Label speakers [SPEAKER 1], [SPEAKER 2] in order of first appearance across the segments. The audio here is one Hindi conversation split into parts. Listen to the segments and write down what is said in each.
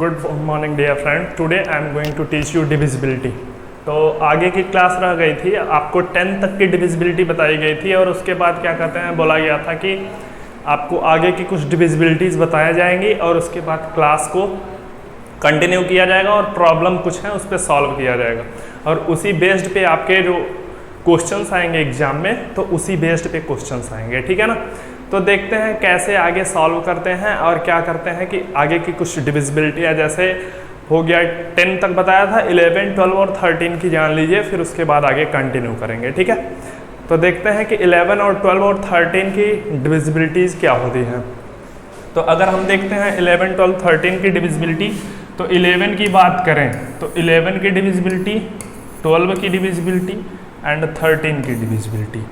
[SPEAKER 1] Good morning dear friend, today I am going to teach you divisibility. तो आगे की क्लास रह गई थी, आपको 10 तक की डिविजिबिलिटी बताई गई थी और उसके बाद क्या कहते हैं बोला गया था कि आपको आगे की कुछ डिविजिबिलिटीज़ बताया जाएंगी और उसके बाद क्लास को कंटिन्यू किया जाएगा और प्रॉब्लम कुछ है उस पर सॉल्व किया जाएगा और उसी बेस्ड पे आपके जो क्वेश्चंस आएंगे एग्जाम में, तो उसी बेस्ड पे क्वेश्चंस आएंगे, ठीक है ना। तो देखते हैं कैसे आगे सॉल्व करते हैं और क्या करते हैं कि आगे की कुछ डिविजिबिलिटी है, जैसे हो गया 10 तक बताया था, 11, 12 और 13 की जान लीजिए, फिर उसके बाद आगे कंटिन्यू करेंगे, ठीक है। तो देखते हैं कि 11 और 12 और 13 की डिविजिबिलिटीज़ क्या होती हैं। तो अगर हम देखते हैं 11, 12, 13 की डिविजिबिलिटी, तो 11 की बात करें तो 11 की डिविजिबिलिटी, 12 की डिविजिबिलिटी एंड 13 की डिविजिबिलिटी।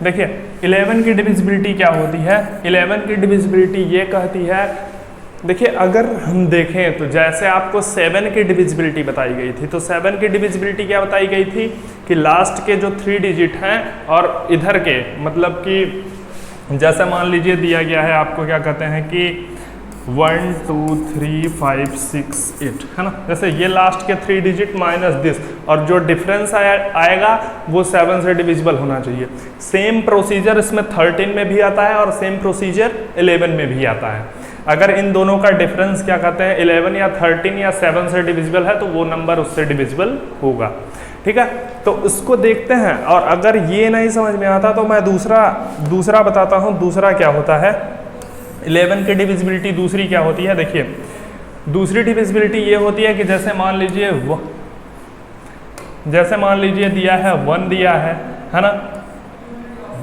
[SPEAKER 1] देखिए 11 की डिविजिबिलिटी क्या होती है। 11 की डिविजिबिलिटी ये कहती है, देखिए अगर हम देखें तो जैसे आपको 7 की डिविजिबिलिटी बताई गई थी, तो 7 की डिविजिबिलिटी क्या बताई गई थी कि लास्ट के जो 3 डिजिट हैं और इधर के मतलब कि जैसे मान लीजिए दिया गया है आपको, क्या कहते हैं कि 1 2 3 5 6 8 है ना, जैसे ये लास्ट के 3 डिजिट माइनस दिस और जो डिफरेंस आएगा वो 7 से डिविजिबल होना चाहिए। सेम प्रोसीजर इसमें 13 में भी आता है और सेम प्रोसीजर 11 में भी आता है। अगर इन दोनों का डिफरेंस क्या कहते हैं 11 या 13 या 7 से डिविजिबल है तो वो नंबर उससे डिविजिबल होगा, ठीक है। तो इसको देखते हैं और अगर ये नहीं समझ में आता तो मैं दूसरा बताता हूँ। दूसरा क्या होता है 11 की डिविजिबिलिटी दूसरी क्या होती है। देखिए दूसरी डिविजिबिलिटी ये होती है कि जैसे मान लीजिए दिया है 1 दिया है ना,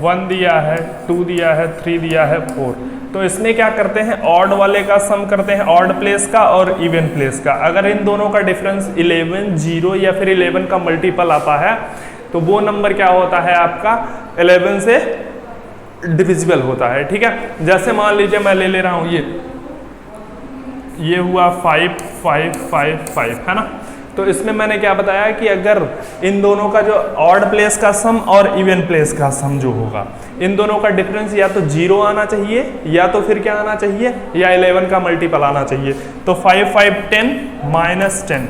[SPEAKER 1] 1 दिया है, 2 दिया है, 3 दिया है, 4। तो इसमें क्या करते हैं ऑड वाले का सम करते हैं, ऑड प्लेस का और इवन प्लेस का। अगर इन दोनों का डिफरेंस 11, 0 या फिर 11 का मल्टीपल आता है तो वो नंबर क्या होता है आपका 11 से डिविजिबल होता है, ठीक है। जैसे मान लीजिए मैं ले रहा हूँ ये हुआ 5 5 5 5 है ना। तो इसमें मैंने क्या बताया कि अगर इन दोनों का जो ऑड प्लेस का सम और इवन प्लेस का सम जो होगा, इन दोनों का डिफरेंस या तो 0 आना चाहिए या तो फिर क्या आना चाहिए या 11 का मल्टीपल आना चाहिए। तो 5 5 10 माइनस 10,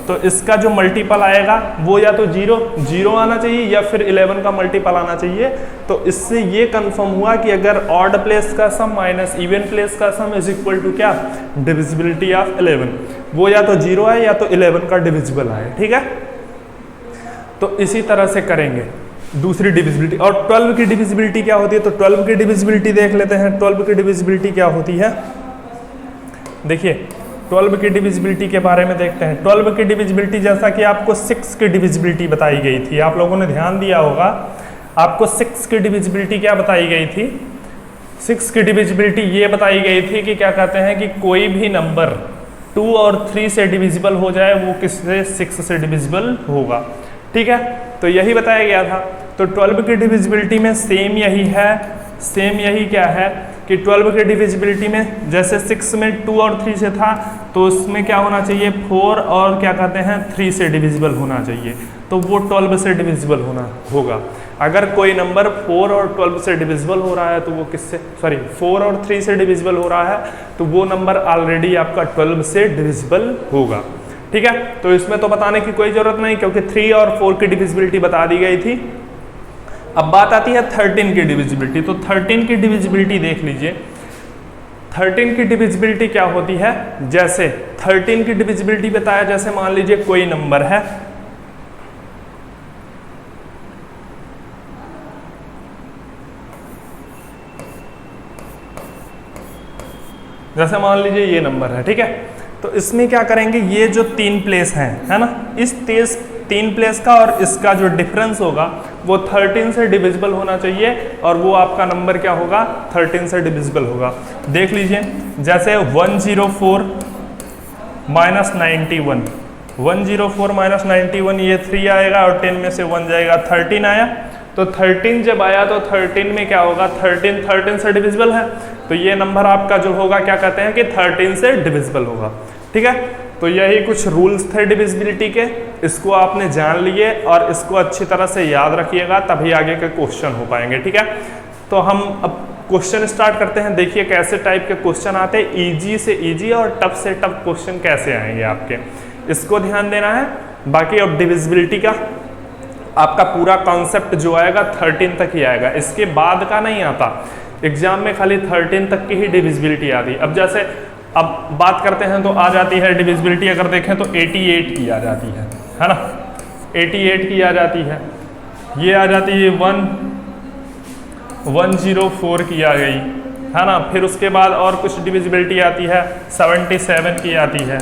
[SPEAKER 1] तो इसका जो मल्टीपल आएगा वो या तो 0 आना चाहिए या फिर 11 का मल्टीपल आना चाहिए। तो इससे ये कंफर्म हुआ कि अगर ऑड प्लेस का सम माइनस इवन प्लेस का सम इज इक्वल टू क्या, डिविजिबिलिटी ऑफ 11, वो या तो 0 है या तो 11 का डिविजिबल है, ठीक है। तो इसी तरह से करेंगे दूसरी डिविजिबिलिटी। और 12 की डिविजिबिलिटी क्या होती है, तो 12 की डिविजिबिलिटी देख लेते हैं। 12 की डिविजिबिलिटी क्या होती है, देखिए 12 की डिविजिबिलिटी के बारे में देखते हैं। 12 की डिविजिबिलिटी जैसा कि आपको 6 की डिविजिबिलिटी बताई गई थी, आप लोगों ने ध्यान दिया होगा, आपको 6 की डिविजिबिलिटी क्या बताई गई थी। 6 की डिविजिबिलिटी ये बताई गई थी कि क्या कहते हैं कि कोई भी नंबर 2 और 3 से डिविजिबल हो जाए वो किससे 6 से डिविजिबल होगा, ठीक है। तो यही बताया गया था। तो 12 की डिविजिबिलिटी में सेम यही क्या है कि 12 की डिविजिबिलिटी में जैसे 6 में 2 और 3 से था, तो उसमें क्या होना चाहिए 4 और क्या कहते हैं 3 से डिविजिबल होना चाहिए, तो वो 12 से डिविजिबल होगा। अगर कोई नंबर 4 और 12 से डिविजिबल हो रहा है तो वो 4 और 3 से डिविजिबल हो रहा है तो वो नंबर ऑलरेडी आपका 12 से डिविजिबल होगा, ठीक है। तो इसमें तो बताने की कोई जरूरत नहीं क्योंकि 3 और 4 की डिविजिबिलिटी बता दी गई थी। अब बात आती है 13 की डिविजिबिलिटी। तो 13 की डिविजिबिलिटी देख लीजिए। 13 की डिविजिबिलिटी क्या होती है, जैसे 13 की डिविजिबिलिटी बताया, जैसे मान लीजिए कोई नंबर है, जैसे मान लीजिए ये नंबर है, ठीक है। तो इसमें क्या करेंगे, ये जो 3 प्लेस हैं है ना, इस 3 प्लेस का और इसका जो डिफरेंस होगा वो 13 से डिविजिबल होना चाहिए और वो आपका नंबर क्या होगा 13 से डिविजिबल होगा। देख लीजिए जैसे 104 माइनस 91, 104 माइनस 91 ये 3 आएगा और 10 में से 1 जाएगा, 13 आया। तो 13 जब आया तो 13 में क्या होगा, 13 से डिविजिबल है, तो ये नंबर आपका जो होगा क्या कहते हैं कि 13 से डिविजिबल होगा, ठीक है। तो यही कुछ रूल्स थे डिविजिबिलिटी के, इसको आपने जान लिए और इसको अच्छी तरह से याद रखिएगा, तभी आगे के क्वेश्चन हो पाएंगे, ठीक है। तो हम अब क्वेश्चन स्टार्ट करते हैं। देखिए कैसे टाइप के क्वेश्चन आते हैं, इजी से इजी और टफ से टफ क्वेश्चन कैसे आएंगे आपके, इसको ध्यान देना है। बाकी अब डिविजिबिलिटी का आपका पूरा कॉन्सेप्ट जो आएगा 13 तक ही आएगा, इसके बाद का नहीं आता। एग्जाम में खाली 13 तक की ही डिविजिबिलिटी आती। अब जैसे अब बात करते हैं तो आ जाती है डिविजिबिलिटी, अगर देखें तो 88 की आ जाती है ना, 88 की आ जाती है, ये आ जाती है 104 की आ गई है ना। फिर उसके बाद और कुछ डिविजिबिलिटी आती है 77 की आती है।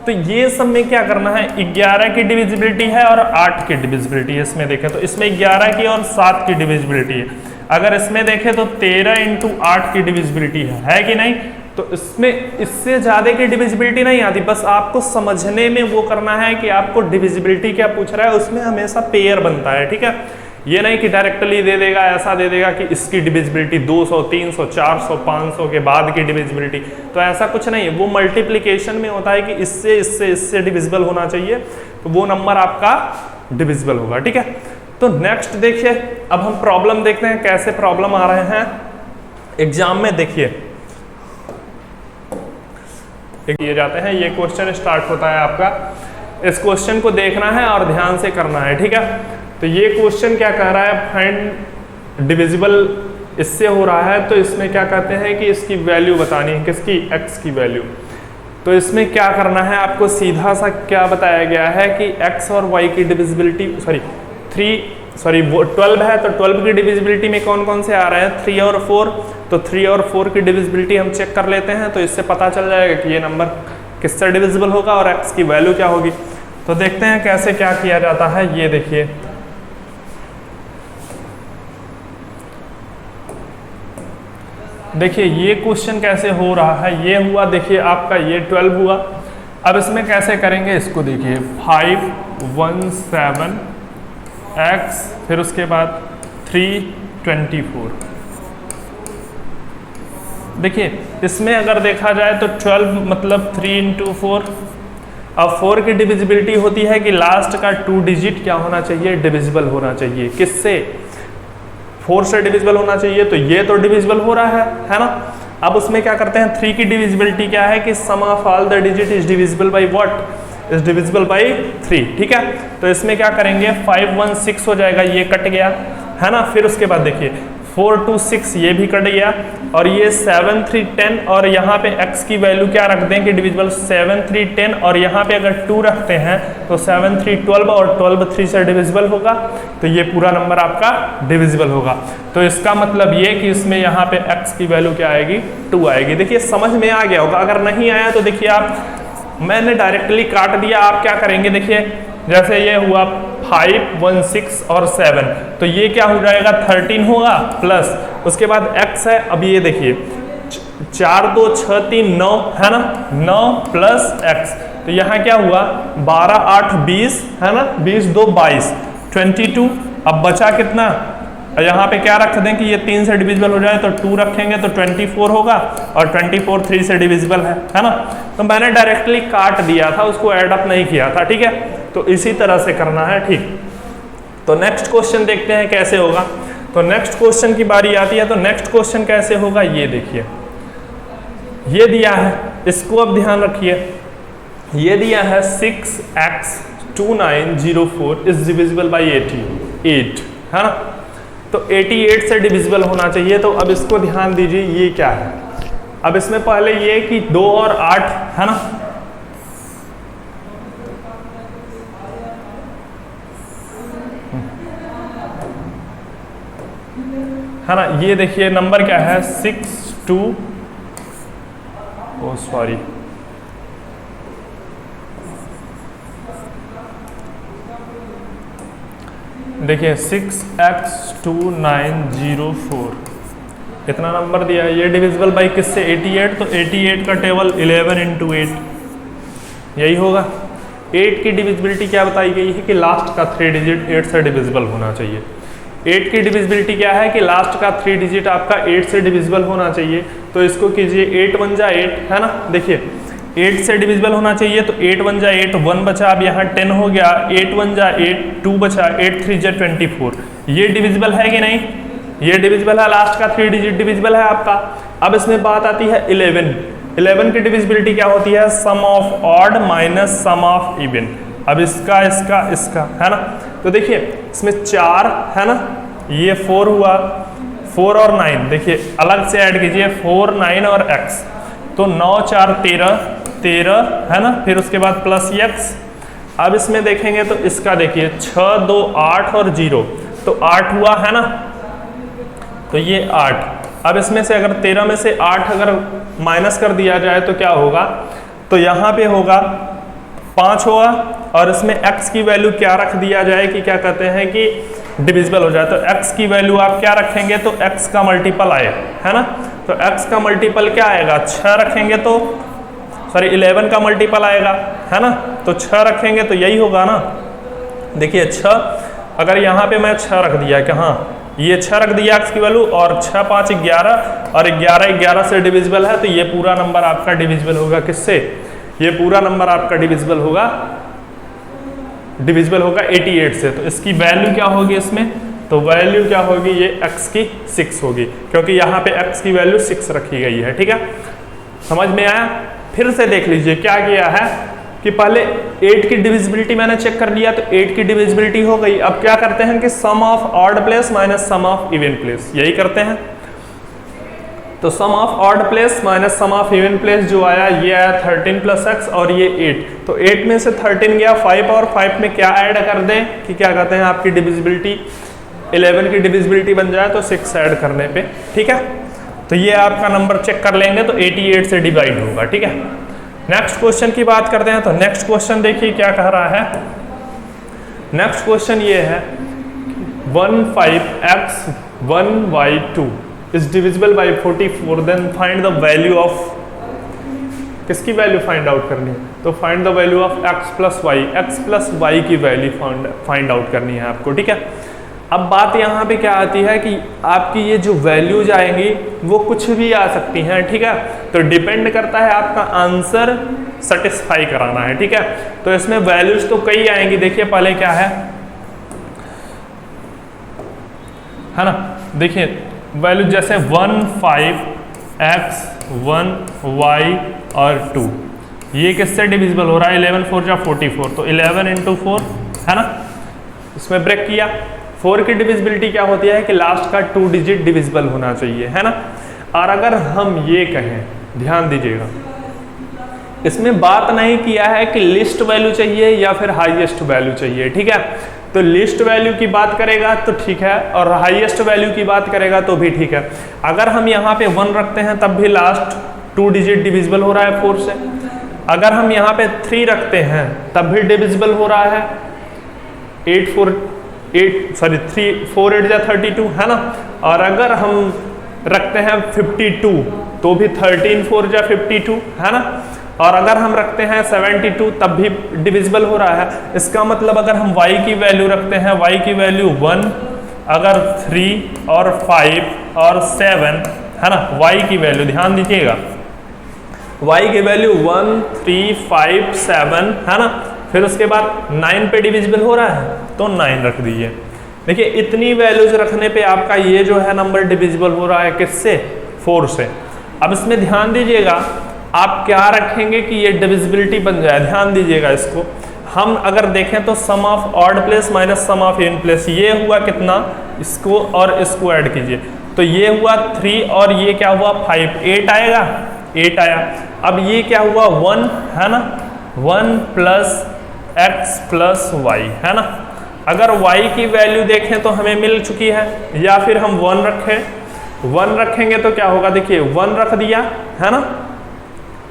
[SPEAKER 1] तो ये सब में क्या करना है, 11 की डिविजिबिलिटी है और 8 की डिविजिबिलिटी है। इसमें देखें तो इसमें 11 की और 7 की डिविजिबिलिटी है। अगर इसमें देखें तो 13 × 8 की डिविजिबिलिटी है कि नहीं। तो इसमें इससे ज़्यादा की डिविजिबिलिटी नहीं आती, बस आपको समझने में वो करना है कि आपको डिविजिबिलिटी क्या पूछ रहा है, उसमें हमेशा पेयर बनता है, ठीक है। ये नहीं कि डायरेक्टली दे देगा, ऐसा दे देगा कि इसकी डिविजिबिलिटी 200, 300, 400, 500 के बाद की डिविजिबिलिटी, तो ऐसा कुछ नहीं है। वो मल्टीप्लिकेशन में होता है कि इससे इससे इससे डिविजिबल होना चाहिए, तो वो नंबर आपका डिविजिबल होगा, ठीक है। तो नेक्स्ट देखिए, अब हम प्रॉब्लम देखते हैं कैसे प्रॉब्लम आ रहे हैं एग्जाम में। देखिए किए जाते हैं, ये क्वेश्चन स्टार्ट होता है आपका, इस क्वेश्चन को देखना है और ध्यान से करना है, ठीक है। तो ये क्वेश्चन क्या कह रहा है, फाइंड डिविजिबल इससे हो रहा है, तो इसमें क्या कहते हैं कि इसकी वैल्यू बतानी है, किसकी, x की वैल्यू। तो इसमें क्या करना है आपको, सीधा सा क्या बताया गया है कि x और y की डिविजिबिलिटी, वो 12 है, तो 12 की डिविजिबिलिटी में कौन कौन से आ रहे हैं, 3 और 4। तो 3 और 4 की डिविजिबिलिटी हम चेक कर लेते हैं, तो इससे पता चल जाएगा कि ये नंबर किससे डिविजिबल होगा और x की वैल्यू क्या होगी। तो देखते हैं कैसे क्या किया जाता है। ये देखिए, देखिए ये क्वेश्चन कैसे हो रहा है, ये हुआ, देखिए आपका ये 12 हुआ। अब इसमें कैसे करेंगे, इसको देखिए 517x, फिर उसके बाद 324। देखिए इसमें अगर देखा जाए तो 12 मतलब 3 × 4। अब 4 की डिविजिबिलिटी होती है कि लास्ट का 2 डिजिट क्या होना चाहिए, डिविजिबल होना चाहिए। किससे, 4 से डिविजिबल होना चाहिए, तो ये तो डिविजिबल हो रहा है ना। अब उसमें क्या करते हैं, 3 की डिविजिबिलिटी क्या है कि sum of all the digit is divisible by what, is divisible by 3, ठीक है। तो इसमें क्या करेंगे, 516 हो जाएगा, ये कट गया है ना। फिर उसके बाद देखिए 426 ये भी कट गया, और ये 7 3 10, और यहाँ पे x की वैल्यू क्या रख दें कि डिविजिबल 7 3 10, और यहाँ पे अगर 2 रखते हैं तो 7 3 12, और 12 3 से डिविजिबल होगा, तो ये पूरा नंबर आपका डिविजिबल होगा। तो इसका मतलब ये कि इसमें यहाँ पे x की वैल्यू क्या आएगी, 2 आएगी। देखिए समझ में आ गया होगा, अगर नहीं आया तो देखिए आप, मैंने डायरेक्टली काट दिया, आप क्या करेंगे, देखिए जैसे ये हुआ 5 1 6 और 7, तो ये क्या हो जाएगा, 13 होगा, प्लस उसके बाद x है। अब ये देखिए 4 2 6 3 9 है ना, 9 प्लस x, तो यहाँ क्या हुआ 12 8 20 है ना, 20 2 22 22। अब बचा कितना, यहाँ पे क्या रख दें कि ये 3 से डिविजिबल हो जाए, तो 2 रखेंगे तो 24 होगा, और 24 3 से डिविजिबल है ना। तो मैंने डायरेक्टली काट दिया था, उसको ऐड अप नहीं किया था, ठीक है। तो इसी तरह से करना है, ठीक। तो नेक्स्ट क्वेश्चन देखते हैं कैसे होगा। तो नेक्स्ट क्वेश्चन की बारी आती है, तो नेक्स्ट क्वेश्चन कैसे होगा, ये देखिए, ये दिया है, इसको अब ध्यान रखिए। ये दिया है 6x 2904 इज डिविजिबल बाई 88 है ना। तो 88 से डिविजिबल होना चाहिए, तो अब इसको ध्यान दीजिए, ये क्या है। अब इसमें पहले ये कि 2 और 8 है ना, है ना। ये देखिए नंबर क्या है 6x 2904 इतना नंबर दिया है। ये डिविजिबल बाई किससे, 88, तो 88 का टेबल 11 × 8 यही होगा। 8 की डिविजिबिलिटी क्या बताई गई है कि लास्ट का 3 डिजिट 8 से डिविजिबल होना चाहिए। 8 की डिविजिबिलिटी क्या है कि लास्ट का 3 डिजिट आपका 8 से डिविजिबल होना चाहिए। तो इसको कीजिए 8 1 जा 8 है ना, देखिए 8 से डिविजिबल होना चाहिए, तो 8 1 जा 8, 1 बचा, अब यहाँ 10 हो गया, 8 1 जा 8, 2 बचा, 8 3 जा 24, ये डिविजिबल है कि नहीं, ये डिविजिबल है, लास्ट का 3 डिजिट डिविजिबल है आपका। अब इसमें बात आती है 11। 11 की डिविजिबिलिटी क्या होती है? Sum of odd minus sum of even. अब इसका इसका इसका है ना, तो देखिए इसमें 4 है ना, ये 4 हुआ, 4 और 9 देखिए अलग से ऐड कीजिए, 4 9 और x, तो 9 4 13 13 है ना, फिर उसके बाद प्लस x। अब इसमें देखेंगे तो इसका देखिए 6 2 8 और 0, तो 8 हुआ है ना, तो ये 8। अब इसमें से अगर 13 में से 8 अगर माइनस कर दिया जाए तो क्या होगा? तो यहाँ पे होगा 5 होगा, और इसमें x की वैल्यू क्या रख दिया जाए कि क्या कहते हैं कि डिविजिबल हो जाए। तो x की वैल्यू आप क्या रखेंगे? तो x का मल्टीपल आए, है ना, तो x का मल्टीपल क्या आएगा? 6 रखेंगे तो सॉरी 11 का मल्टीपल आएगा, है ना, तो 6 रखेंगे तो यही होगा ना। देखिए 6, अगर यहाँ पे मैं 6 रख दिया, कहाँ ये 6 रख दिया x की वैल्यू, और 6 5 11, और 11 11 से डिविजिबल है, तो ये पूरा नंबर आपका डिविजिबल होगा किससे? ये पूरा नंबर आपका डिविजिबल होगा 88 से। तो इसकी वैल्यू क्या होगी इसमें? तो वैल्यू क्या होगी? ये x की 6 होगी, क्योंकि यहाँ पे x की वैल्यू 6 रखी गई है। ठीक है, समझ में आया? फिर से देख लीजिए क्या किया है कि पहले 8 की डिविजिबिलिटी मैंने चेक कर लिया, तो 8 की डिविजिबिलिटी हो गई। अब क्या करते हैं कि sum of odd place minus sum of even place, यही करते हैं। तो sum of odd place minus sum of even place जो आया, ये आया 13 प्लस x, और ये 8, तो 8 में से 13 गया 5, और 5 में क्या ऐड कर दें कि क्या कहते हैं आपकी डिविजिबिलिटी 11 की डिविजिबिलिटी बन जाए, तो 6 ऐड करने पे। ठीक है, तो ये आपका नंबर चेक कर लेंगे तो 88 से डिवाइड होगा। ठीक है, नेक्स्ट क्वेश्चन की बात करते हैं। तो नेक्स्ट क्वेश्चन देखिए क्या कह रहा है। नेक्स्ट क्वेश्चन ये है 15x 1y2 is divisible by 44, then find the value of, किसकी वैल्यू फाइंड आउट करनी है? तो find the value of x plus Y की वैल्यू फाइंड आउट करनी है आपको। ठीक है, अब बात यहाँ पे क्या आती है कि आपकी ये जो वैल्यूज आएंगी वो कुछ भी आ सकती हैं। ठीक है, तो डिपेंड करता है आपका आंसर सेटिस्फाई कराना है। ठीक है, तो इसमें वैल्यूज तो कई आएंगी। देखिए पहले क्या है ना, देखिए वैल्यू जैसे 1 5x 1 y और 2, ये किससे डिविजिबल हो रहा है? 11 4 जा 44, तो 11 × 4 है ना, इसमें ब्रेक किया। 4 की डिविजिबिलिटी क्या होती है कि लास्ट का 2 डिजिट डिविजिबल होना चाहिए, है ना। और अगर हम ये कहें, ध्यान दीजिएगा, इसमें बात नहीं किया है कि लिस्ट वैल्यू चाहिए या फिर हाईएस्ट वैल्यू चाहिए। ठीक है, तो लिस्ट वैल्यू की बात करेगा तो ठीक है, और हाईएस्ट वैल्यू की बात करेगा तो भी ठीक है। अगर हम यहाँ पे 1 रखते हैं तब भी लास्ट 2 डिजिट डिविजिबल हो रहा है 4 से। अगर हम यहाँ पे 3 रखते हैं तब भी डिविजिबल हो रहा है 4 8 जा 32, है ना। और अगर हम रखते हैं 52 तो भी 13 4 जा 52, है ना। और अगर हम रखते हैं 72 तब भी डिविजिबल हो रहा है। इसका मतलब अगर हम y की वैल्यू रखते हैं, y की वैल्यू 1, अगर 3 और 5 और 7, है ना, y की वैल्यू ध्यान दीजिएगा, y की वैल्यू 1 3 5 7, है ना, फिर उसके बाद 9 पे डिविजिबल हो रहा है तो 9 रख दीजिए। देखिए इतनी वैल्यूज रखने पे आपका ये जो है नंबर डिविजिबल हो रहा है किससे? 4 से। अब इसमें ध्यान दीजिएगा, आप क्या रखेंगे कि ये डिविजिबिलिटी बन जाए। ध्यान दीजिएगा, इसको हम अगर देखें तो sum of odd place minus sum of even place, ये हुआ कितना, इसको और इसको ऐड कीजिए तो ये हुआ 3 और ये क्या हुआ 5, 8 आएगा, 8 आया। अब ये क्या हुआ 1, है ना, 1 प्लस x प्लस वाई, है ना। अगर y की वैल्यू देखें तो हमें मिल चुकी है, या फिर हम 1 रखेंगे तो क्या होगा, देखिए 1 रख दिया, है ना,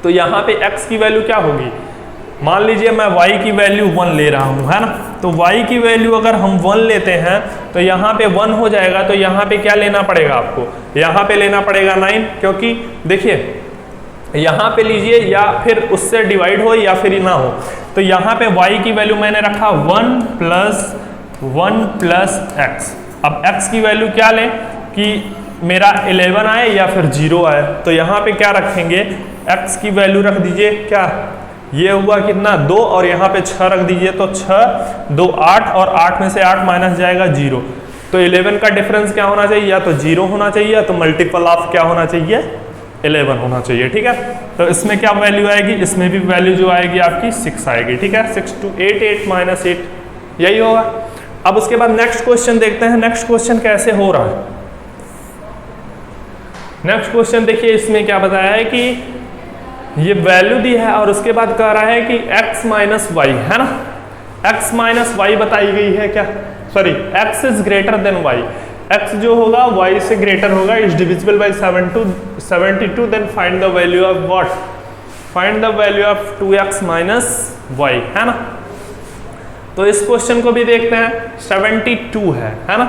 [SPEAKER 1] तो यहाँ पे x की वैल्यू क्या होगी, मान लीजिए मैं y की वैल्यू 1 ले रहा हूँ, है ना, तो y की वैल्यू अगर हम 1 लेते हैं तो यहाँ पे 1 हो जाएगा, तो यहाँ पे क्या लेना पड़ेगा आपको, यहाँ पे लेना पड़ेगा 9, क्योंकि देखिए यहाँ पे लीजिए या फिर उससे डिवाइड हो या फिर ना हो, तो यहाँ पे y की वैल्यू मैंने रखा 1 प्लस x। अब x की वैल्यू क्या लें कि मेरा 11 आए या फिर 0 आए, तो यहाँ पे क्या रखेंगे, x की वैल्यू रख दीजिए, क्या ये हुआ कितना 2, और यहाँ पे 6 रख दीजिए, तो 6 2 8, और 8 में से 8 माइनस जाएगा 0, तो 11 का डिफरेंस क्या होना चाहिए, या तो 0 होना चाहिए या तो मल्टीपल ऑफ क्या होना चाहिए, 11 होना चाहिए। ठीक है, तो इसमें क्या वैल्यू आएगी, इसमें भी वैल्यू जो आएगी आपकी 6 आएगी। ठीक है, 6 to 8, 8 minus 8 यही होगा। अब उसके बाद नेक्स्ट क्वेश्चन देखते हैं, नेक्स्ट क्वेश्चन कैसे हो रहा है। नेक्स्ट क्वेश्चन देखिए, इसमें क्या बताया है कि ये वैल्यू दी है और उसके बाद कह रहा है कि x माइनस वाई, है ना, x माइनस वाई बताई गई है क्या, sorry x is greater than y, x जो होगा y से ग्रेटर होगा, is divisible by 72, then find the value of what, find the value of 2x minus Y, है ना। तो इस क्वेश्चन को भी देखते हैं, 72 है ना,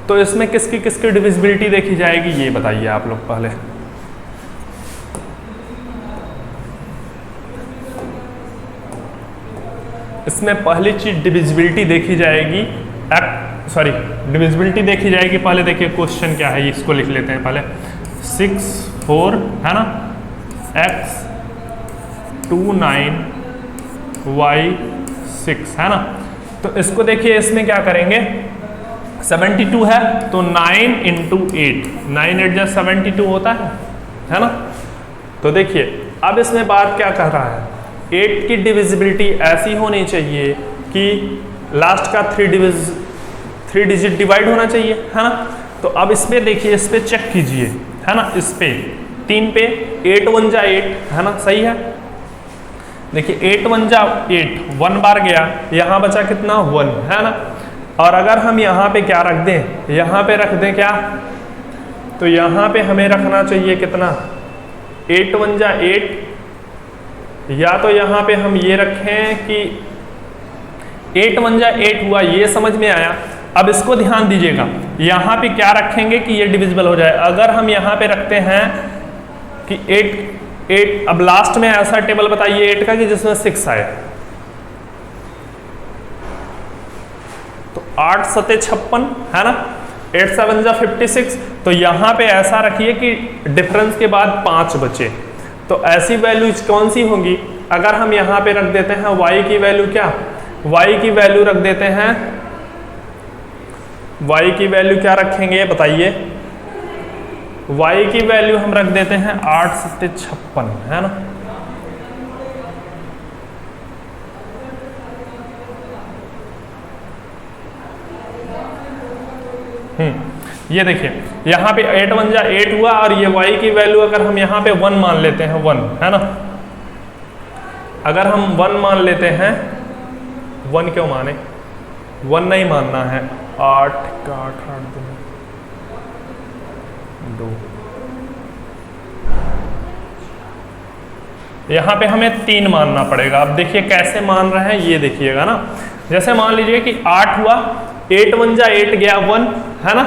[SPEAKER 1] तो इसमें किसकी किसकी डिविजिबिलिटी देखी जाएगी ये बताइए आप लोग पहले। इसमें पहली चीज डिविजिबिलिटी देखी जाएगी, सॉरी डिविजिबिलिटी देखी जाएगी। पहले देखिए क्वेश्चन क्या है, इसको लिख लेते हैं पहले। 6 4 है ना, x 2 9 y 6 है ना। तो इसको देखिए, इसमें क्या करेंगे, 72 है तो 9 into 8, 9 8 जा 72 होता है ना। तो देखिए अब इसमें बात क्या कर रहा है, 8 की डिविजिबिलिटी ऐसी होनी चाहिए कि लास्ट का 3 डिजिट डिवाइड होना चाहिए, है ना। तो अब इस पे देखिए, इस पे चेक कीजिए, है ना, इस पे 3 पे 8 1 जा 8, है ना, सही है। देखिए 8 1 जा 8, 1 बार गया, यहाँ बचा कितना 1, है ना। और अगर हम यहाँ पे क्या रख दें, यहाँ पे रख दें क्या, तो यहाँ पे हमें रखना चाहिए कितना, 8 1 जा 8, या तो यहाँ पे हम ये रखें कि 8 1 जा 8 हुआ, ये समझ में आया। अब इसको ध्यान दीजिएगा, यहाँ पे क्या रखेंगे कि ये डिविजिबल हो जाए। अगर हम यहाँ पे रखते हैं कि 8, अब लास्ट में ऐसा टेबल बताइए 8 का कि जिसमें 6 आए, तो 8 7 56 है ना, 8 7 जा 56। तो यहाँ पे ऐसा रखिए कि डिफरेंस के बाद 5 बचे। तो ऐसी वैल्यूज कौन सी होंगी, अगर हम यहाँ पे रख देते हैं y की वैल्यू, क्या y की वैल्यू रख देते हैं, y की वैल्यू क्या रखेंगे बताइए, y की वैल्यू हम रख देते हैं 8 7 56, है ना। ये देखिए यहाँ पे 8 1 जा 8 हुआ, और ये y की वैल्यू अगर हम यहाँ पे 1 मान लेते हैं, 1 है ना, अगर हम 1 मान लेते हैं, 1 क्यों माने, 1 नहीं मानना है, 8 का 8 8 2, यहाँ पे हमें 3 मानना पड़ेगा। अब देखिए कैसे मान रहे हैं, ये देखिएगा ना, जैसे मान लीजिए कि 8 हुआ, 8 1 जा 8 गया 1, है ना।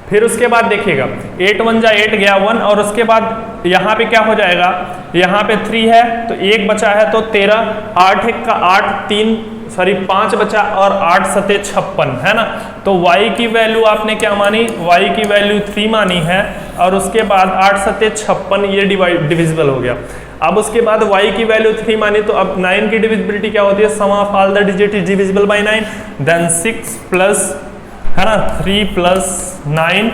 [SPEAKER 1] फिर उसके बाद देखिएगा 8 1 जा 8 गया 1, और उसके बाद यहाँ पे क्या हो जाएगा, यहाँ पे 3 है तो 1 बचा है तो 13, 8 1 का 8, 5 बचा, और 8 7 56, है ना। तो y की वैल्यू आपने क्या मानी, y की वैल्यू 3 मानी है, और उसके बाद 8 7 56 ये डिविजिबल हो गया। अब उसके बाद y की वैल्यू 3 मानी, तो अब 9 की डिविजिबिलिटी क्या होती है, sum of all the digit is divisible by 9, then 6 plus, है ना, 3 प्लस 9,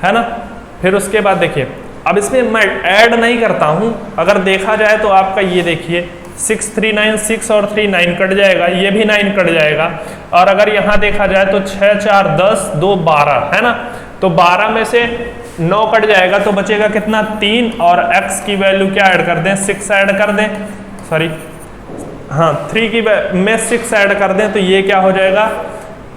[SPEAKER 1] है ना। फिर उसके बाद देखिए, अब इसमें मैं ऐड नहीं करता हूं, अगर देखा जाए तो आपका ये देखिए 6 3 9, 6 और 3 9 कट जाएगा, ये भी 9 कट जाएगा, और अगर यहाँ देखा जाए तो 6 4 10 2 12, है ना। तो 12 में से 9 कट जाएगा, तो बचेगा कितना 3, और x की वैल्यू क्या ऐड कर दें, 6 ऐड कर दें, सॉरी हाँ 3 की में 6 ऐड कर दें, तो ये क्या हो जाएगा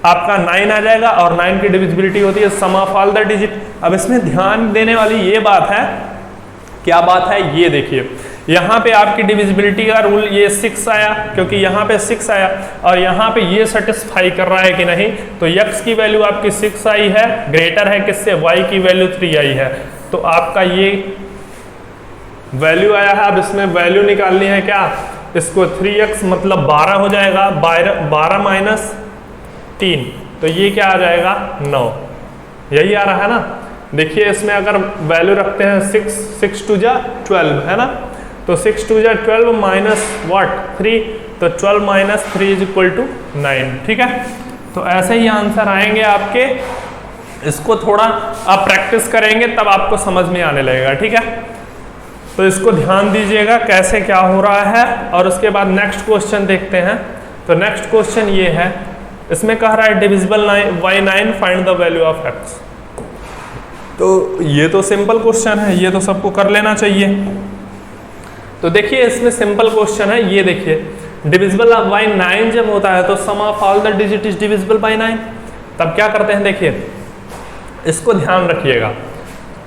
[SPEAKER 1] आपका 9 आ जाएगा, और 9 की डिविजिबिलिटी होती है sum of all the digit. अब इसमें ध्यान देने वाली ये बात है, क्या बात है, ये देखिए यहाँ पे आपकी डिविजिबिलिटी का रूल ये 6 आया, क्योंकि यहाँ पे 6 आया, और यहाँ पे ये सेटिस्फाई कर रहा है कि नहीं, तो x की वैल्यू आपकी 6 आई है, ग्रेटर है किससे, y की वैल्यू 3 आई है, तो आपका ये वैल्यू आया है। अब इसमें वैल्यू निकालनी है क्या, इसको 3x मतलब 12 हो जाएगा, 12 माइनस 3, तो ये क्या आ जाएगा 9, यही आ रहा है ना। देखिए इसमें अगर वैल्यू रखते हैं 6 2 जा 12, है ना, तो 6 2 जा 12 माइनस व्हाट 3, तो 12 माइनस 3 इज इक्वल टू 9, ठीक है। तो ऐसे ही आंसर आएंगे आपके। इसको थोड़ा आप प्रैक्टिस करेंगे तब आपको समझ में आने लगेगा, ठीक है। तो इसको ध्यान दीजिएगा कैसे क्या हो रहा है। और उसके बाद नेक्स्ट क्वेश्चन देखते हैं। तो नेक्स्ट क्वेश्चन ये है, इसमें कह रहा है divisible by 9 find the value of x। तो ये तो सिंपल क्वेश्चन है, ये तो सबको कर लेना चाहिए। तो देखिए इसमें सिंपल क्वेश्चन है, ये देखिए डिविजिबल बाय 9 जब होता है तो sum of all the digit is divisible by 9। तब क्या करते हैं, देखिए इसको ध्यान रखिएगा,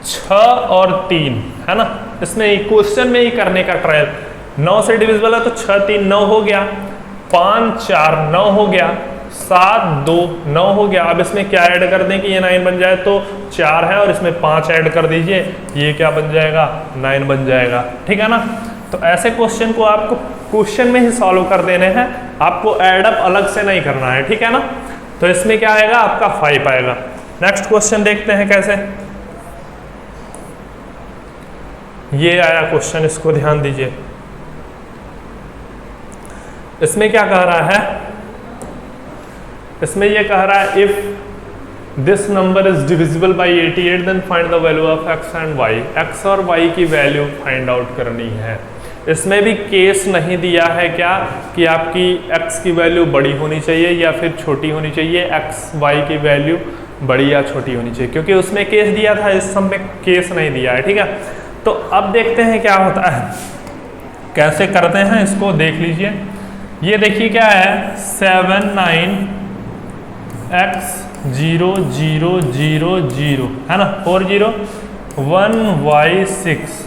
[SPEAKER 1] 6 और 3 है ना, इसमें क्वेश्चन में ही करने का ट्रायल। 9 से डिविजिबल है तो 6 3 9 हो गया, 5 4 9 हो गया, 7 2 9 हो गया। अब इसमें क्या ऐड कर दें कि ये 9 बन जाए, तो 4 है और इसमें 5 ऐड कर दीजिए, ये क्या बन जाएगा, 9 बन जाएगा, ठीक है ना। तो ऐसे क्वेश्चन को आपको क्वेश्चन में ही सॉल्व कर देने हैं, आपको एडअप अलग से नहीं करना है, ठीक है ना। तो इसमें क्या आएगा, आपका 5 आएगा। नेक्स्ट क्वेश्चन देखते हैं कैसे। ये आया क्वेश्चन, इसको ध्यान दीजिए। इसमें क्या कह रहा है, इसमें ये कह रहा है if this number is divisible by 88 then find the value of x and y। x और y की वैल्यू फाइंड आउट करनी है। इसमें भी केस नहीं दिया है क्या कि आपकी x की वैल्यू बड़ी होनी चाहिए या फिर छोटी होनी चाहिए, x y की वैल्यू बड़ी या छोटी होनी चाहिए, क्योंकि उसमें केस दिया था, इस सब में केस नहीं दिया है, ठीक है। तो अब देखते हैं क्या होता है, कैसे करते हैं इसको देख लीजिए। ये देखिए क्या है, 7 9 x 0 0 0 0 है ना, 4 0 1 y 6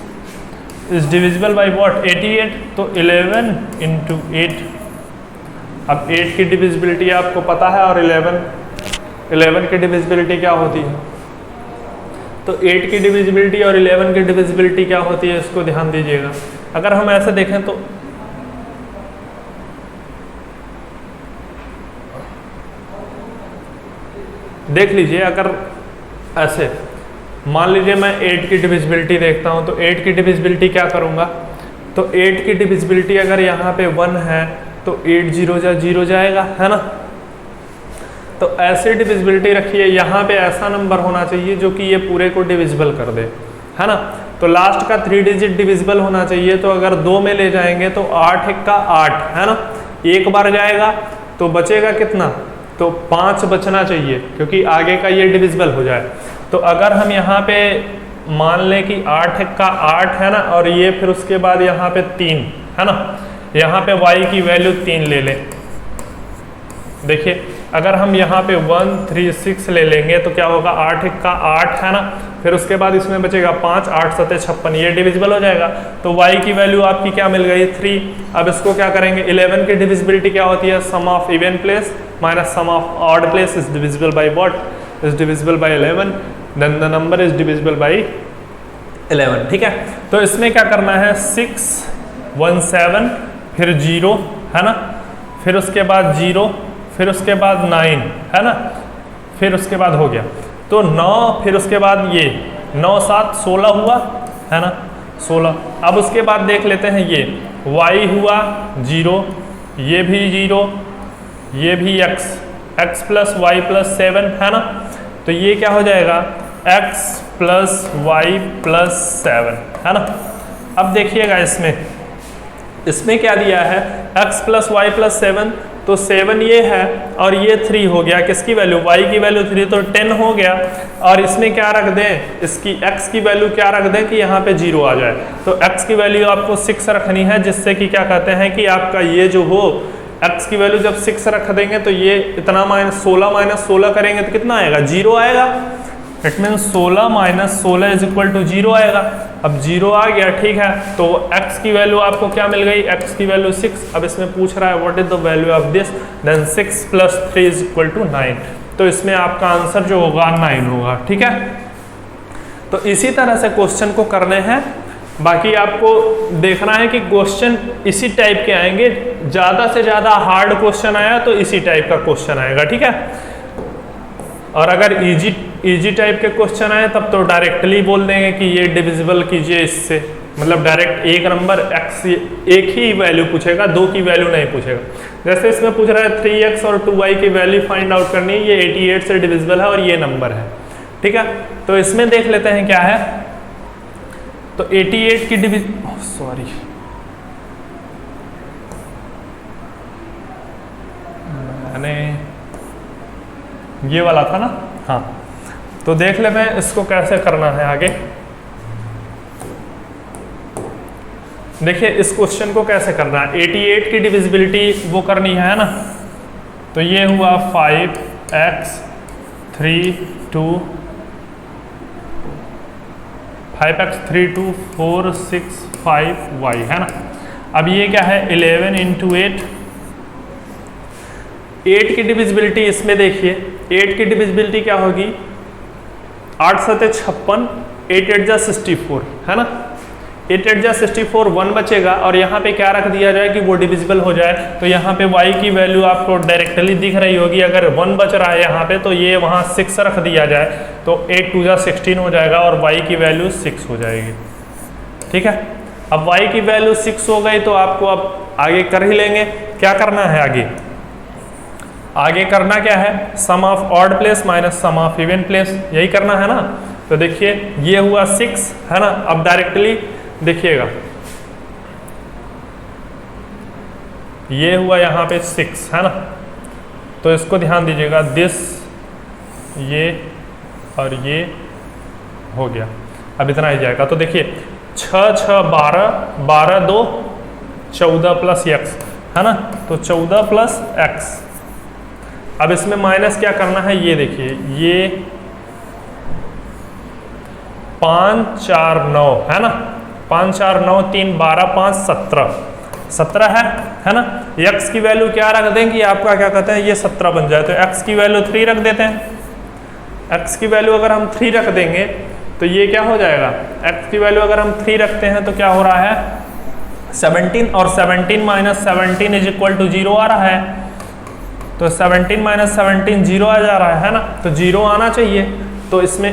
[SPEAKER 1] is divisible by what, 88। तो 11 इंटू 8। अब 8 की डिविजिबिलिटी आपको पता है और 11 की डिविजिबिलिटी क्या होती है। तो 8 की डिविजिबिलिटी और 11 की डिविजिबिलिटी क्या होती है, इसको ध्यान दीजिएगा। अगर हम ऐसे देखें तो देख लीजिए, अगर ऐसे मान लीजिए मैं 8 की डिविजिबिलिटी देखता हूं, तो 8 की डिविजिबिलिटी क्या करूंगा, तो 8 की डिविजिबिलिटी अगर यहाँ पे 1 है तो 8 0 जा 0 जाएगा, है ना। तो ऐसे डिविजिबिलिटी रखिए, यहाँ पे ऐसा नंबर होना चाहिए जो कि ये पूरे को डिविजिबल कर दे, है ना। तो लास्ट का 3 डिजिट डिविजिबल होना चाहिए। तो अगर 2 में ले जाएंगे तो 8 1 का 8 है ना, एक बार जाएगा तो बचेगा कितना, तो 5 बचना चाहिए, क्योंकि आगे का ये डिविजिबल हो जाए। तो अगर हम यहाँ पे मान लें कि 8 1 का 8 है ना, और ये फिर उसके बाद यहाँ पे 3 है ना, यहाँ पे y की वैल्यू 3 ले लें। देखिए अगर हम यहाँ पे 1 3 6 ले लेंगे तो क्या होगा, 8 1 का 8 है ना, फिर उसके बाद इसमें बचेगा 5 8 7 56, ये डिविजिबल हो जाएगा। तो y की वैल्यू आपकी क्या मिल गई, 3। अब इसको क्या करेंगे, 11 की डिविजिबिलिटी क्या होती है, sum of even place minus sum of odd place is divisible by what, is divisible by 11, then the number is divisible by 11, ठीक है। तो इसमें क्या करना है, 6 1 7 फिर 0 है ना, फिर उसके बाद 0, फिर उसके बाद 9 है ना, फिर उसके बाद हो गया तो 9, फिर उसके बाद ये 9 7 16 हुआ है ना, 16। अब उसके बाद देख लेते हैं, ये y हुआ 0, ये भी 0, ये भी x प्लस वाई प्लस 7 है ना। तो ये क्या हो जाएगा, x प्लस वाई प्लस 7 है ना। अब देखिएगा इसमें क्या दिया है, x प्लस वाई प्लस 7, तो 7 ये है और ये 3 हो गया, किसकी वैल्यू, y की वैल्यू 3, तो 10 हो गया। और इसमें क्या रख दें, इसकी x की वैल्यू क्या रख दें कि यहाँ पे 0 आ जाए। तो x की वैल्यू आपको 6 रखनी है, जिससे कि क्या कहते हैं कि आपका ये जो हो x की वैल्यू जब 6 रख देंगे तो ये इतना माइनस 16 करेंगे तो कितना आएगा, 0 आएगा। It mean 16 minus 16 is equal to 0 आएगा। अब 0 आ गया, ठीक है। तो x की वैल्यू आपको क्या मिल गई, x की वैल्यू 6। अब इसमें पूछ रहा है what is the value of this, then 6 plus 3 is equal to 9। तो इसमें आपका आंसर जो होगा 9 होगा, ठीक है। तो इसी तरह से क्वेश्चन को करने हैं। बाकी आपको देखना है कि क्वेश्चन इसी टाइप के आएंगे, ज़्यादा से ज़्यादा हार्ड क्वेश्चन आया तो इसी टाइप का क्वेश्चन आएगा, ठीक है। और अगर इजी टाइप के क्वेश्चन आए तब तो डायरेक्टली बोल देंगे कि ये डिविजिबल कीजिए इससे, मतलब डायरेक्ट एक नंबर x एक ही वैल्यू पूछेगा, 2 की वैल्यू नहीं पूछेगा। जैसे इसमें पूछ रहा है 3x और 2y की वैल्यू फाइंड आउट करनी है, ये 88 से डिविजिबल है और ये नंबर है, ठीक है। तो इसमें देख लेते हैं क्या है। तो 88 की सॉरी मैंने ये वाला था ना, हाँ। तो देख लेते हैं इसको कैसे करना है आगे। देखिए इस क्वेश्चन को कैसे करना है। 88 की डिविजिबिलिटी वो करनी है ना, तो ये हुआ 5x 3 2 5x 3 2 4 6 5y है ना। अब ये क्या है 11 इंटू 8 की डिविजिबिलिटी इसमें देखिए 8 की डिविजिबिलिटी क्या होगी 8 7 56 8 8 जा 64 है ना। 8 8 जा 64 1 बचेगा और यहाँ पे क्या रख दिया जाए कि वो डिविजिबल हो जाए। तो यहाँ पे y की वैल्यू आपको डायरेक्टली दिख रही होगी, अगर 1 बच रहा है यहाँ पे तो ये वहाँ 6 रख दिया जाए तो 8 2 जा 16 हो जाएगा और y की वैल्यू 6 हो जाएगी, ठीक है। अब y की वैल्यू 6 हो गई तो आपको अब आगे कर ही लेंगे। क्या करना है आगे, आगे करना क्या है, sum of odd place minus sum of even place, यही करना है ना। तो देखिए ये हुआ 6 है ना। अब डायरेक्टली देखिएगा ये हुआ यहाँ पे 6 है ना, तो इसको ध्यान दीजिएगा, दिस ये और ये हो गया। अब इतना ही जाएगा। तो देखिए 6 6 12 12 2 14 प्लस x है ना, तो 14 प्लस x। अब इसमें माइनस क्या करना है, ये देखिए ये 5 4 9 है ना, 5 4 9 3 12 5 17 है ना। x की वैल्यू क्या रख दें कि आपका क्या कहते हैं ये 17 बन जाए, तो x की वैल्यू 3 रख देते हैं। x की वैल्यू अगर हम 3 रख देंगे तो ये क्या हो जाएगा, x की वैल्यू अगर हम 3 रखते हैं तो क्या हो रहा है 17 और 17 माइनस 17 इज इक्वल टू 0 आ रहा है। तो 17 माइनस 17 0 आ जा रहा है ना, तो 0 आना चाहिए। तो इसमें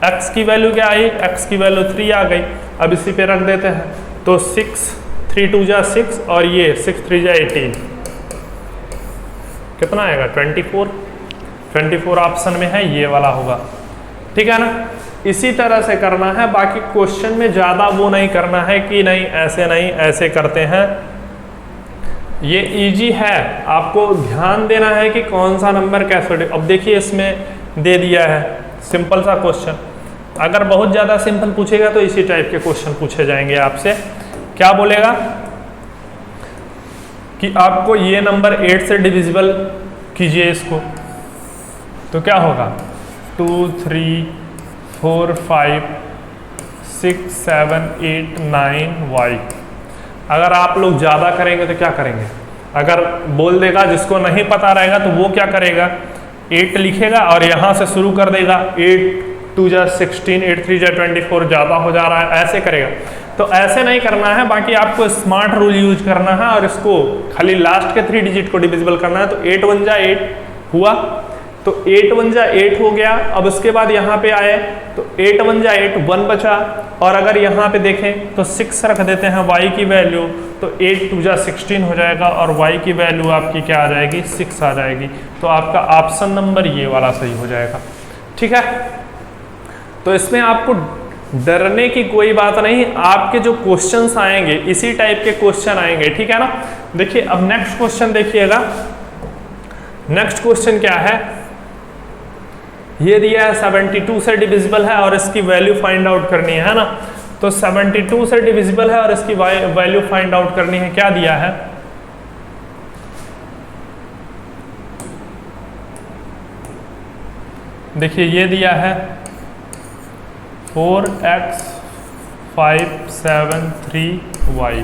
[SPEAKER 1] x की वैल्यू क्या आई, x की वैल्यू 3 आ गई। अब इसी पे रख देते हैं, तो 6 3 2 जा 6 और ये 6 3 जा 18 कितना आएगा 24 ऑप्शन में है, ये वाला होगा, ठीक है ना। इसी तरह से करना है। बाकी क्वेश्चन में ज़्यादा वो नहीं करना है कि नहीं ऐसे करते हैं, ये इजी है। आपको ध्यान देना है कि कौन सा नंबर कैसे। अब देखिए इसमें दे दिया है सिंपल सा क्वेश्चन, अगर बहुत ज़्यादा सिंपल पूछेगा तो इसी टाइप के क्वेश्चन पूछे जाएंगे आपसे। क्या बोलेगा कि आपको ये नंबर 8 से डिविजिबल कीजिए इसको, तो क्या होगा 2 3 4 5 6 7 8 9 y। अगर आप लोग ज़्यादा करेंगे तो क्या करेंगे, अगर बोल देगा जिसको नहीं पता रहेगा तो वो क्या करेगा 8 लिखेगा और यहाँ से शुरू कर देगा 8 2 जा 16 8 3 जा 24 ज़्यादा हो जा रहा है, ऐसे करेगा। तो ऐसे नहीं करना है। बाकी आपको स्मार्ट रूल यूज करना है और इसको खाली लास्ट के 3 डिजिट को डिविजिबल करना है। तो 8 1 जा 8 हुआ, तो 8 1 जा 8 हो गया। अब उसके बाद यहाँ पे आए तो 8 1 जा 8 1 बचा, और अगर यहाँ पे देखें तो 6 रख देते हैं y की वैल्यू, तो 8 2 जा 16 हो जाएगा और y की वैल्यू आपकी क्या आ जाएगी 6 आ जाएगी। तो आपका ऑप्शन नंबर ये वाला सही हो जाएगा, ठीक है। तो इसमें आपको डरने की कोई बात नहीं, आपके जो क्वेश्चंस आएंगे इसी टाइप के क्वेश्चन आएंगे, ठीक है ना। देखिए अब नेक्स्ट क्वेश्चन देखिएगा। नेक्स्ट क्वेश्चन क्या है, ये दिया है 72 से डिविजिबल है और इसकी वैल्यू फाइंड आउट करनी है ना। तो 72 से डिविजिबल है और इसकी वैल्यू फाइंड आउट करनी है। क्या दिया है, देखिए ये दिया है 4x 5 7 3y।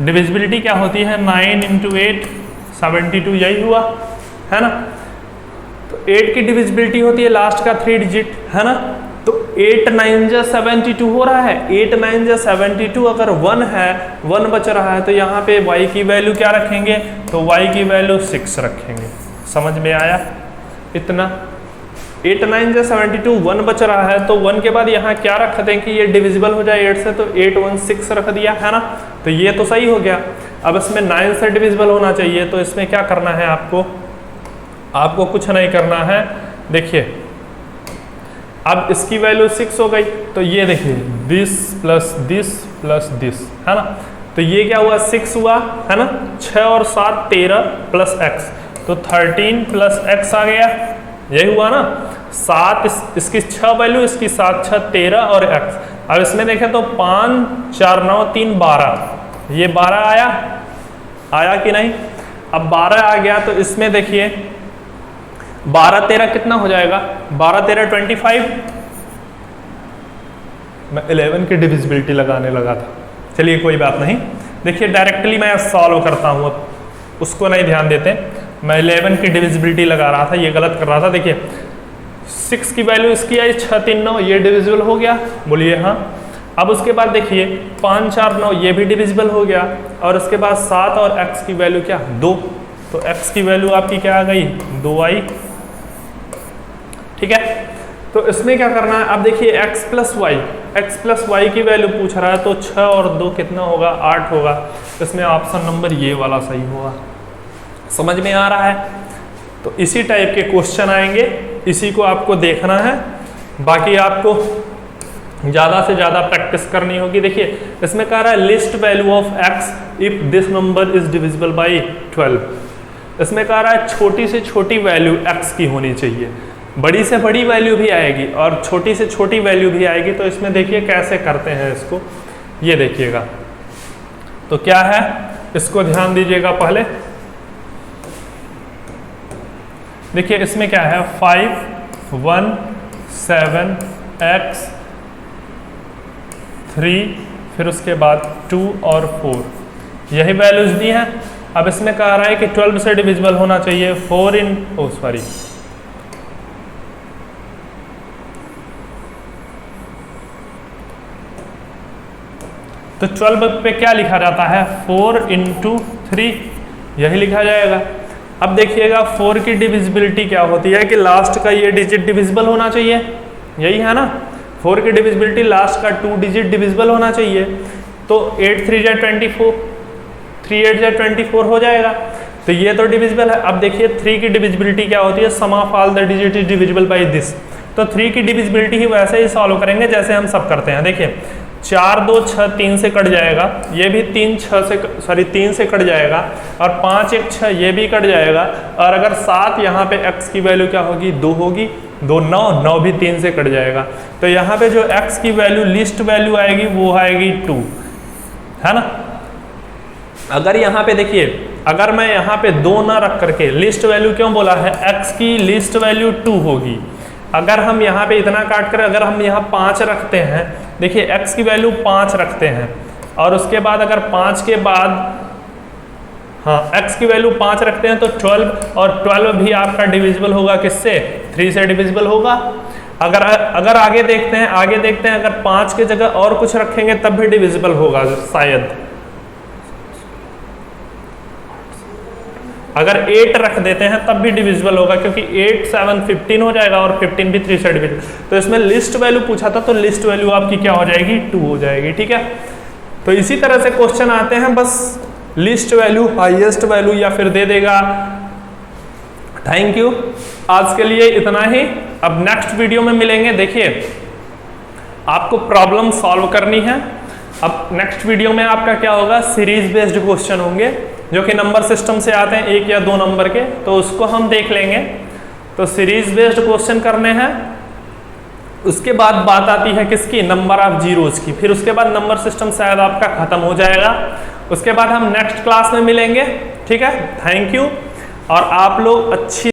[SPEAKER 1] डिविजिबिलिटी क्या होती है 9 इंटू 8 72, यही हुआ है ना। तो 8 की डिविजिबिलिटी होती है लास्ट का 3 डिजिट है ना। तो 8 9 जा 72 हो रहा है, 8 9 जा 72। अगर 1 है 1 बच रहा है तो यहाँ पे y की वैल्यू क्या रखेंगे, तो y की वैल्यू 6 रखेंगे। समझ में आया इतना, 8 9 जा 72, 1 बच रहा है, तो 1 के बाद यहाँ क्या रख दें कि ये डिविजिबल हो जाए 8 से, तो 8 1 6 रख दिया है ना, तो ये तो सही हो गया। अब इसमें 9 से डिविजिबल होना चाहिए, तो इसमें क्या करना है आपको कुछ नहीं करना है। देखिए अब इसकी वैल्यू 6 हो गई, तो ये देखिए दिस प्लस दिस है ना, तो ये क्या हुआ 6 हुआ है ना, 6 और 7 13 प्लस x, तो 13 प्लस x आ गया, यही हुआ ना। 7 इसकी 6 वैल्यू, इसकी 7 6 13 और x। अब इसमें देखें तो 5 4 9 3 12, ये 12 आया कि नहीं। अब 12 आ गया, तो इसमें देखिए 12 13 कितना हो जाएगा, 12 13 25। मैं 11 की डिविजिबिलिटी लगाने लगा था, चलिए कोई बात नहीं। देखिए डायरेक्टली मैं सॉल्व करता हूँ, अब उसको नहीं ध्यान देते। मैं 11 की डिविजिबिलिटी लगा रहा था, ये गलत कर रहा था। देखिए 6 की वैल्यू इसकी आई 6 3 9, ये डिविजिबल हो गया, बोलिए हाँ। अब उसके बाद देखिए 5 4 9, ये भी डिविजिबल हो गया, और उसके बाद 7 और x की वैल्यू क्या 2, तो x की वैल्यू आपकी क्या आ गई 2 आई, ठीक है। तो इसमें क्या करना है, अब देखिए x प्लस वाई की वैल्यू पूछ रहा है, तो 6 और 2 कितना होगा 8 होगा, इसमें ऑप्शन नंबर ये वाला सही होगा। समझ में आ रहा है। तो इसी टाइप के क्वेश्चन आएंगे, इसी को आपको देखना है, बाकी आपको ज़्यादा से ज़्यादा प्रैक्टिस करनी होगी। देखिए इसमें कह रहा है least value of x if this number is divisible by 12। इसमें कह रहा है छोटी से छोटी वैल्यू x की होनी चाहिए, बड़ी से बड़ी वैल्यू भी आएगी और छोटी से छोटी वैल्यू भी आएगी। तो इसमें देखिए कैसे करते हैं इसको, ये देखिएगा। तो क्या है, इसको ध्यान दीजिएगा पहले। देखिए इसमें क्या है 5 1 7 x 3, फिर उसके बाद 2 और 4, यही वैल्यूज दी हैं। अब इसमें कह रहा है कि 12 से डिविजिबल होना चाहिए 4 इन तो 12 पे क्या लिखा जाता है 4 × 3, यही लिखा जाएगा। अब देखिएगा 4 की डिविजिबिलिटी क्या होती है कि लास्ट का ये डिजिट डिविजिबल होना चाहिए, यही है ना। 4 की डिविजिबिलिटी लास्ट का 2 डिजिट डिविजिबल होना चाहिए। तो 8 3 जा 24, 3 8 जा 24 हो जाएगा, तो ये तो डिविजिबल है। अब देखिए 3 की डिविजिबिलिटी क्या होती है, sum of all the digit is divisible by this. तो 3 की डिविजिबिलिटी ही वैसे ही सॉल्व करेंगे जैसे हम सब करते हैं। देखिए 4 2 6 3 से कट जाएगा, ये भी 3 से कट जाएगा, और 5 1 6 ये भी कट जाएगा। और अगर 7 यहाँ पे x की वैल्यू क्या होगी 2 होगी, 2 9 9 भी 3 से कट जाएगा। तो यहाँ पे जो x की वैल्यू लिस्ट वैल्यू आएगी वो आएगी 2, है ना। अगर यहाँ पे देखिए, अगर मैं यहाँ पे 2 ना रख करके, लिस्ट वैल्यू क्यों बोला है, x की लिस्ट वैल्यू 2 होगी। अगर हम यहाँ पे इतना काट कर अगर हम यहाँ 5 रखते हैं, देखिए x की वैल्यू 5 रखते हैं, और उसके बाद अगर 5 के बाद हाँ x की वैल्यू 5 रखते हैं तो 12, और 12 भी आपका डिविजिबल होगा किससे 3 से डिविजिबल होगा। अगर आगे देखते हैं अगर 5 के जगह और कुछ रखेंगे तब भी डिविजिबल होगा शायद। अगर 8 रख देते हैं तब भी डिविजिबल होगा, क्योंकि 8 7 15 हो जाएगा, और 15 भी 3 से डिविजिबल। तो इसमें लिस्ट वैल्यू पूछा था, तो लिस्ट वैल्यू आपकी क्या हो जाएगी 2 हो जाएगी, ठीक है। तो इसी तरह से क्वेश्चन आते हैं, बस लिस्ट वैल्यू हाईएस्ट वैल्यू या फिर दे देगा। थैंक यू, आज के लिए इतना ही। अब नेक्स्ट वीडियो में मिलेंगे। देखिए आपको प्रॉब्लम सॉल्व करनी है। अब नेक्स्ट वीडियो में आपका क्या होगा, सीरीज बेस्ड क्वेश्चन होंगे जो कि नंबर सिस्टम से आते हैं 1 या 2 नंबर के, तो उसको हम देख लेंगे। तो सीरीज बेस्ड क्वेश्चन करने हैं। उसके बाद बात आती है किसकी, नंबर ऑफ जीरोज की। फिर उसके बाद नंबर सिस्टम शायद आपका खत्म हो जाएगा। उसके बाद हम नेक्स्ट क्लास में मिलेंगे, ठीक है। थैंक यू, और आप लोग अच्छी